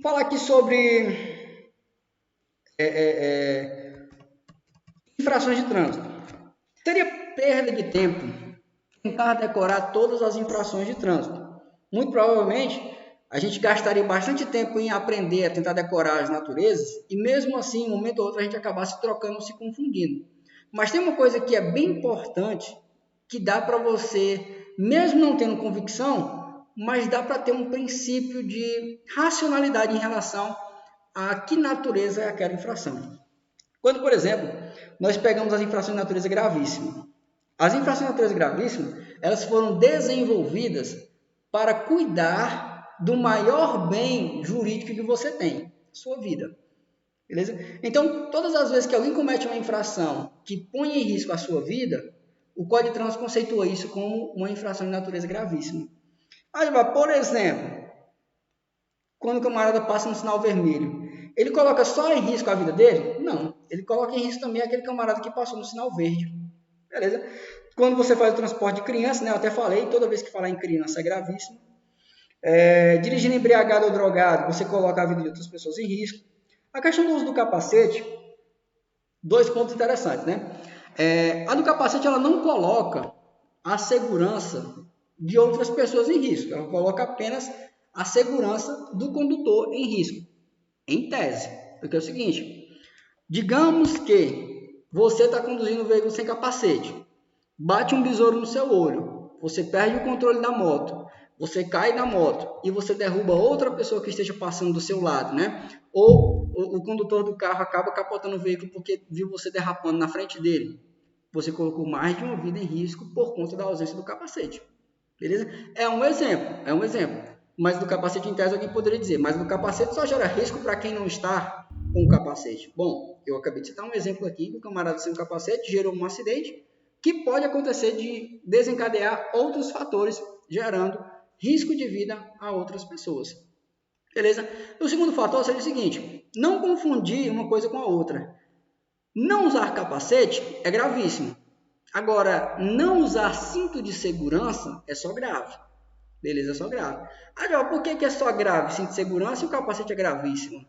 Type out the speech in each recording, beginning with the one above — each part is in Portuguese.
falar aqui sobre infrações de trânsito. Seria perda de tempo tentar decorar todas as infrações de trânsito. Muito provavelmente, a gente gastaria bastante tempo em aprender a tentar decorar as naturezas e mesmo assim, um momento ou outro, a gente acabasse trocando, se confundindo. Mas tem uma coisa que é bem importante, que dá para você, mesmo não tendo convicção, mas dá para ter um princípio de racionalidade em relação a que natureza é aquela infração. Quando, por exemplo, nós pegamos as infrações de natureza gravíssima. As infrações de natureza gravíssima, elas foram desenvolvidas para cuidar do maior bem jurídico que você tem, sua vida. Beleza? Então, todas as vezes que alguém comete uma infração que põe em risco a sua vida, o Código de Trânsito conceitua isso como uma infração de natureza gravíssima. Aí, por exemplo, quando o camarada passa no sinal vermelho, ele coloca só em risco a vida dele? Não. Ele coloca em risco também aquele camarada que passou no sinal verde. Beleza? Quando você faz o transporte de criança, né, eu até falei, toda vez que falar em criança é gravíssimo. Dirigindo embriagado ou drogado, você coloca a vida de outras pessoas em risco. A questão do uso do capacete, dois pontos interessantes, né? A do capacete, ela não coloca a segurança de outras pessoas em risco. Ela coloca apenas a segurança do condutor em risco, em tese. Porque é o seguinte, digamos que você está conduzindo um veículo sem capacete, bate um besouro no seu olho, você perde o controle da moto, você cai da moto e você derruba outra pessoa que esteja passando do seu lado, né? Ou o condutor do carro acaba capotando o veículo porque viu você derrapando na frente dele. Você colocou mais de uma vida em risco por conta da ausência do capacete. Beleza? É um exemplo. Mas do capacete em tese alguém poderia dizer, mas do capacete só gera risco para quem não está com o capacete. Bom, eu acabei de citar um exemplo aqui, que o camarada sem o capacete gerou um acidente que pode acontecer de desencadear outros fatores, gerando risco de vida a outras pessoas. Beleza? E o segundo fator seria o seguinte, não confundir uma coisa com a outra. Não usar capacete é gravíssimo. Agora, não usar cinto de segurança é só grave. Beleza, é só grave. Agora, por que é só grave cinto de segurança e o capacete é gravíssimo?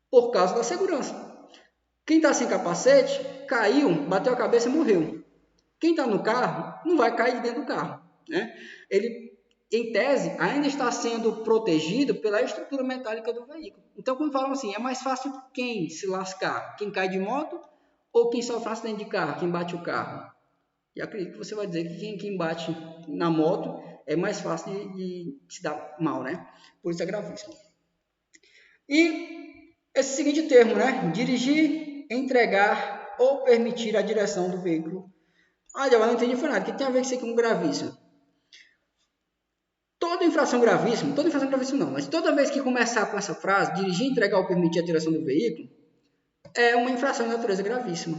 Por causa da segurança. Quem está sem capacete, caiu, bateu a cabeça e morreu. Quem está no carro, não vai cair dentro do carro. Né? Ele, em tese, ainda está sendo protegido pela estrutura metálica do veículo. Então, quando falam assim, é mais fácil quem se lascar? Quem cai de moto ou quem sofre um acidente de carro, quem bate o carro? E acredito que você vai dizer que quem bate na moto é mais fácil de se dar mal, né? Por isso é gravíssimo. E esse seguinte termo, né? Dirigir, entregar ou permitir a direção do veículo. Eu não entendi nada. O que tem a ver com isso aqui com gravíssimo? Toda infração gravíssima não, mas toda vez que começar com essa frase, dirigir, entregar ou permitir a direção do veículo, é uma infração de natureza gravíssima.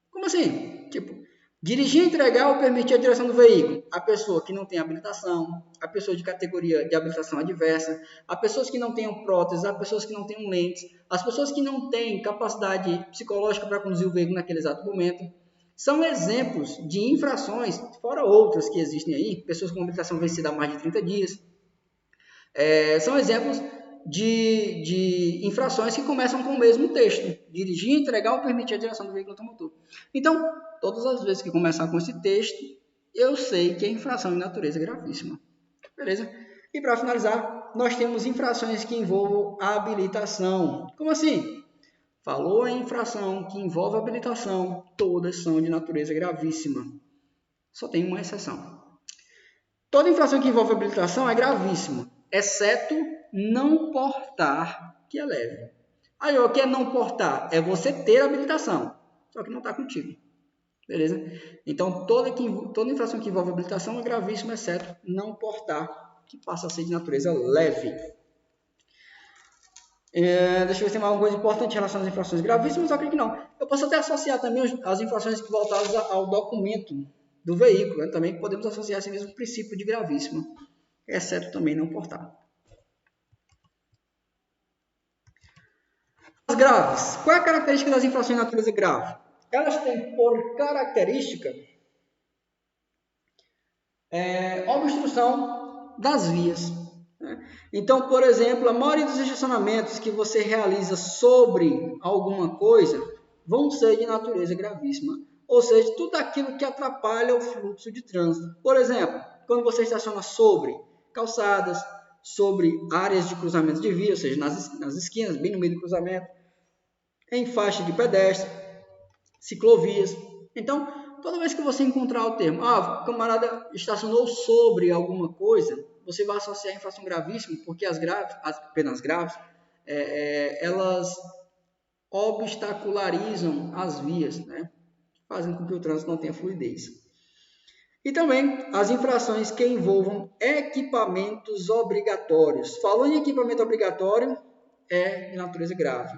Como assim? Tipo, dirigir, entregar ou permitir a direção do veículo. A pessoa que não tem habilitação, a pessoa de categoria de habilitação adversa, a pessoas que não tenham próteses, a pessoas que não tenham lentes, as pessoas que não têm capacidade psicológica para conduzir o veículo naquele exato momento. São exemplos de infrações, fora outras que existem aí, pessoas com habilitação vencida há mais de 30 dias. São exemplos de infrações que começam com o mesmo texto. Dirigir, entregar ou permitir a direção do veículo automotor. Então, todas as vezes que começar com esse texto, eu sei que é infração de natureza gravíssima. Beleza? E para finalizar, nós temos infrações que envolvam a habilitação. Como assim? Falou em infração que envolve habilitação, todas são de natureza gravíssima. Só tem uma exceção. Toda infração que envolve habilitação é gravíssima, exceto não portar, que é leve. Aí, o que é não portar? É você ter habilitação, só que não está contigo. Beleza? Então, toda infração que envolve habilitação é gravíssima, exceto não portar, que passa a ser de natureza leve. Deixa eu ver se tem alguma coisa importante em relação às infrações gravíssimas, eu acredito que não. Eu posso até associar também as infrações voltadas ao documento do veículo, né? Também podemos associar esse mesmo princípio de gravíssimo, exceto também não portar. As graves. Qual é a característica das infrações de natureza grave? Elas têm por característica obstrução das vias. Né? Então, por exemplo, a maioria dos estacionamentos que você realiza sobre alguma coisa vão ser de natureza gravíssima. Ou seja, tudo aquilo que atrapalha o fluxo de trânsito. Por exemplo, quando você estaciona sobre calçadas, sobre áreas de cruzamento de via, ou seja, nas esquinas, bem no meio do cruzamento, em faixa de pedestre, ciclovias. Então, toda vez que você encontrar o termo, o camarada estacionou sobre alguma coisa, você vai associar a infração gravíssima, porque as penas graves, elas obstacularizam as vias, né? Fazendo com que o trânsito não tenha fluidez. E também as infrações que envolvam equipamentos obrigatórios. Falando em equipamento obrigatório, é de natureza grave.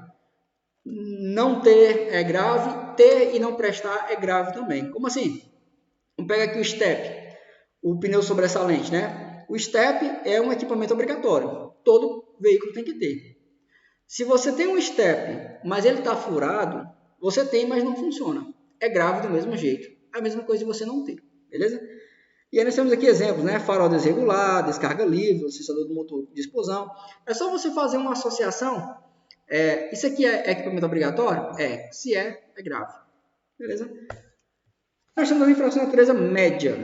Não ter é grave, ter e não prestar é grave também. Como assim? Vamos pegar aqui o STEP, o pneu sobressalente, né? O STEP é um equipamento obrigatório. Todo veículo tem que ter. Se você tem um STEP, mas ele está furado, você tem, mas não funciona. É grave do mesmo jeito. É a mesma coisa de você não ter, beleza? E aí nós temos aqui exemplos, né? Farol desregulado, descarga livre, sensor do motor de explosão. É só você fazer uma associação. Isso aqui é equipamento obrigatório? Se é grave. Beleza? Nós temos a infração de natureza média.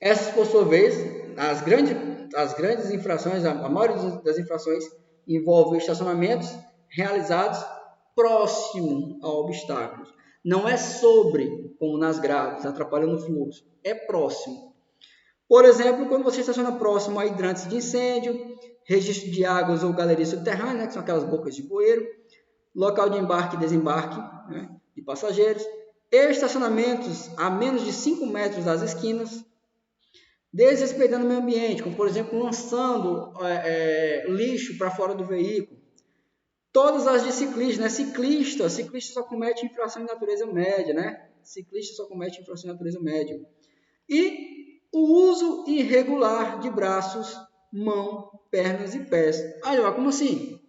Essas, por sua vez, as grandes infrações, a maioria das infrações envolve estacionamentos realizados próximo a obstáculos. Não é sobre, como nas graves, atrapalhando o fluxo. É próximo. Por exemplo, quando você estaciona próximo a hidrantes de incêndio, registro de águas ou galerias subterrâneas, né, que são aquelas bocas de bueiro, local de embarque e desembarque, né, de passageiros, estacionamentos a menos de 5 metros das esquinas, desrespeitando o meio ambiente, como por exemplo lançando lixo para fora do veículo. Todas as de ciclista, né? Ciclista só comete infração de natureza média, né? Ciclista só comete infração de natureza média. E o uso irregular de braços, mão, pernas e pés. Aí, como assim?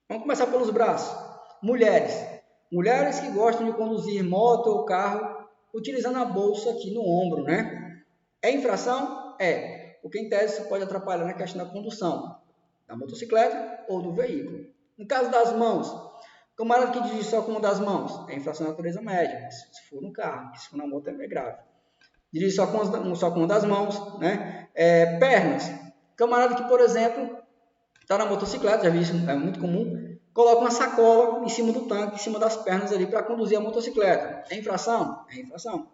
Vamos começar pelos braços. Mulheres. Mulheres que gostam de conduzir moto ou carro utilizando a bolsa aqui no ombro, né? É infração? Porque em tese isso pode atrapalhar na questão da condução da motocicleta ou do veículo. No caso das mãos, camarada que dirige só com uma das mãos, é infração de natureza média, se for no carro, se for na moto é grave. Dirige só com uma das mãos, né? Pernas, camarada que, por exemplo, está na motocicleta, já vi isso, é muito comum, coloca uma sacola em cima do tanque, em cima das pernas ali para conduzir a motocicleta. É infração? É infração.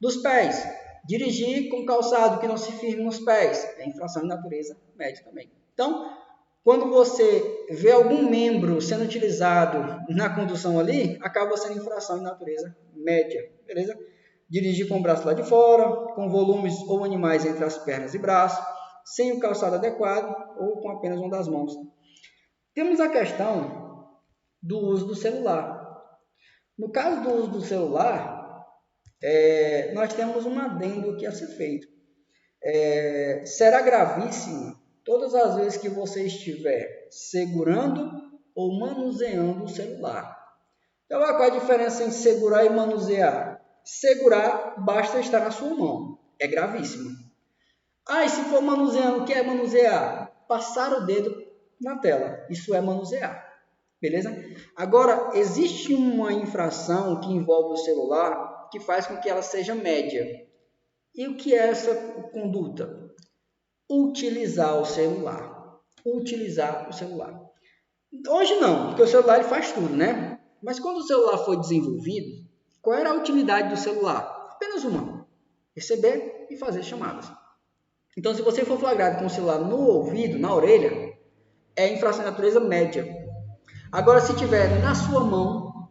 Dos pés, dirigir com calçado que não se firme nos pés, é infração de natureza média também. Então, quando você vê algum membro sendo utilizado na condução ali, acaba sendo infração de natureza média, beleza? Dirigir com o braço lá de fora, com volumes ou animais entre as pernas e braços, sem o calçado adequado ou com apenas uma das mãos. Temos a questão do uso do celular. No caso do uso do celular, nós temos um adendo que a ser feito. Será gravíssimo todas as vezes que você estiver segurando ou manuseando o celular. Então, qual é a diferença entre segurar e manusear? Segurar, basta estar na sua mão. É gravíssimo. E se for manuseando, o que é manusear? Passar o dedo na tela. Isso é manusear. Beleza? Agora, existe uma infração que envolve o celular que faz com que ela seja média. E o que é essa conduta? Utilizar o celular. Utilizar o celular. Hoje não, porque o celular ele faz tudo, né? Mas quando o celular foi desenvolvido, qual era a utilidade do celular? Apenas uma: receber e fazer chamadas. Então, se você for flagrado com o celular no ouvido, na orelha, é infração de natureza média. Agora, se tiver na sua mão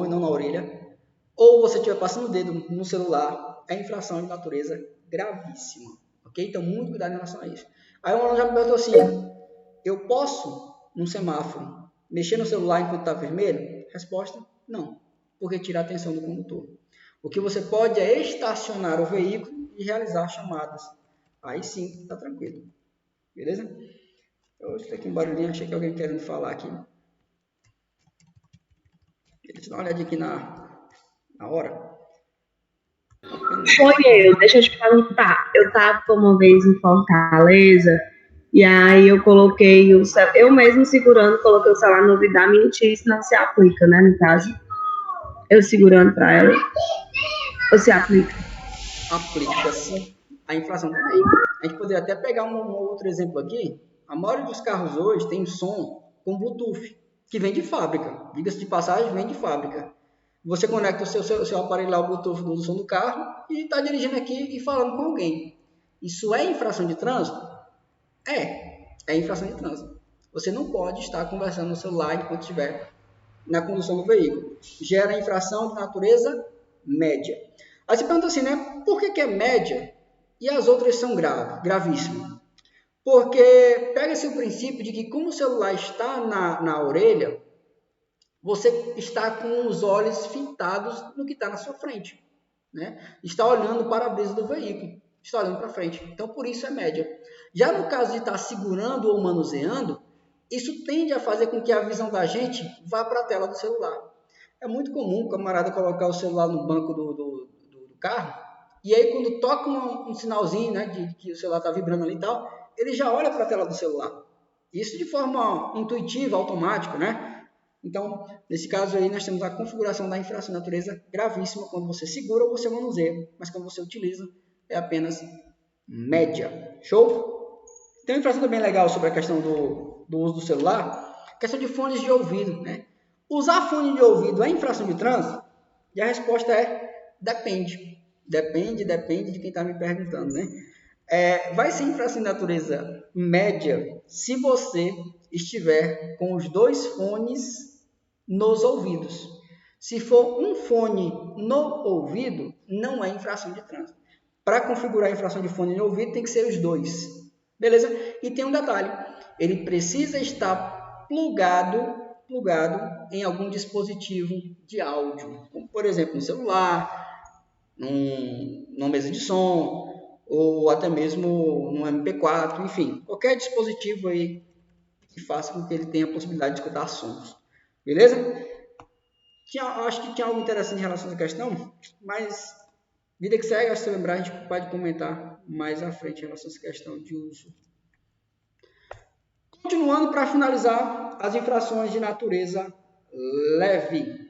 e não na orelha, ou você estiver passando o dedo no celular, é infração de natureza gravíssima. Ok? Então, muito cuidado em relação a isso. Aí um aluno já me perguntou assim: eu posso, num semáforo, mexer no celular enquanto está vermelho? Resposta: não, porque tira a atenção do condutor. O que você pode é estacionar o veículo e realizar chamadas. Aí sim, está tranquilo. Beleza? Eu estou aqui um barulhinho, achei que alguém querendo falar aqui. Deixa eu dar uma olhadinha aqui na hora. Foi eu, deixa eu te perguntar. Eu estava uma vez em Fortaleza e aí eu coloquei eu mesmo segurando, coloquei o celular no ouvido da minha tia, isso não se aplica, né, no caso. Eu segurando para ela, ou se aplica. Aplica-se a inflação do veículo. A gente poderia até pegar um outro exemplo aqui. A maioria dos carros hoje tem som com Bluetooth, que vem de fábrica. Diga-se de passagem, vem de fábrica. Você conecta o seu aparelho lá, o Bluetooth do som do carro, e está dirigindo aqui e falando com alguém. Isso é infração de trânsito? É infração de trânsito. Você não pode estar conversando no celular enquanto estiver na condução do veículo. Gera infração de natureza média. Aí você pergunta assim, né? Por que é média e as outras são gravíssimas? Porque pega-se o princípio de que como o celular está na orelha, você está com os olhos fitados no que está na sua frente. Né? Está olhando para a brisa do veículo, está olhando para frente. Então, por isso é média. Já no caso de estar segurando ou manuseando, isso tende a fazer com que a visão da gente vá para a tela do celular. É muito comum o camarada colocar o celular no banco do carro, e aí quando toca um sinalzinho, né, de que o celular está vibrando ali e tal, ele já olha para a tela do celular. Isso de forma intuitiva, automática, né? Então, nesse caso aí, nós temos a configuração da infração de natureza gravíssima quando você segura ou você manuseia, mas quando você utiliza é apenas média. Show? Tem uma infração também legal sobre a questão do uso do celular, questão de fones de ouvido, né? Usar fone de ouvido é infração de trânsito? E a resposta é depende. Depende de quem está me perguntando, né? Vai ser infração de natureza média se você estiver com os dois fones nos ouvidos. Se for um fone no ouvido, não é infração de trânsito. Para configurar a infração de fone no ouvido, tem que ser os dois. Beleza? E tem um detalhe. Ele precisa estar plugado em algum dispositivo de áudio. Como, por exemplo, um celular, numa mesa de som, ou até mesmo no MP4, enfim. Qualquer dispositivo aí que faça com que ele tenha a possibilidade de escutar sons. Beleza? Acho que tinha algo interessante em relação a essa questão, mas vida que segue, se lembrar, a gente pode comentar mais à frente em relação a essa questão de uso. Continuando para finalizar, as infrações de natureza leve.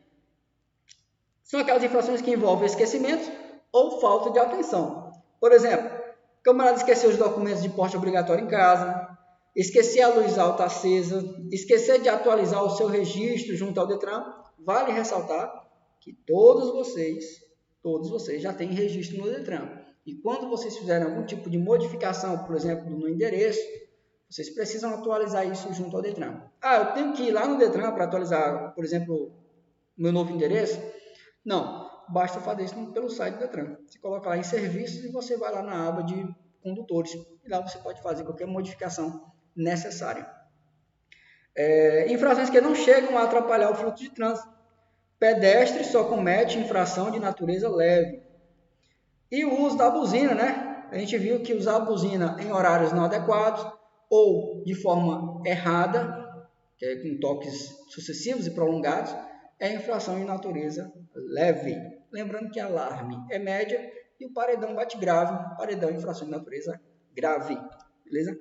São aquelas infrações que envolvem esquecimento ou falta de atenção. Por exemplo, o camarada esqueceu os documentos de porte obrigatório em casa, esquecer a luz alta acesa, esquecer de atualizar o seu registro junto ao Detran. Vale ressaltar que todos vocês já têm registro no Detran. E quando vocês fizerem algum tipo de modificação, por exemplo, no endereço, vocês precisam atualizar isso junto ao Detran. Eu tenho que ir lá no Detran para atualizar, por exemplo, meu novo endereço? Não, basta fazer isso pelo site do Detran. Você coloca lá em serviços e você vai lá na aba de condutores. E lá você pode fazer qualquer modificação necessária. Infrações que não chegam a atrapalhar o fluxo de trânsito. Pedestre só comete infração de natureza leve. E o uso da buzina, né? A gente viu que usar a buzina em horários não adequados ou de forma errada, com toques sucessivos e prolongados, é infração de natureza leve. Lembrando que alarme é média e o paredão bate grave, paredão é infração de natureza grave. Beleza?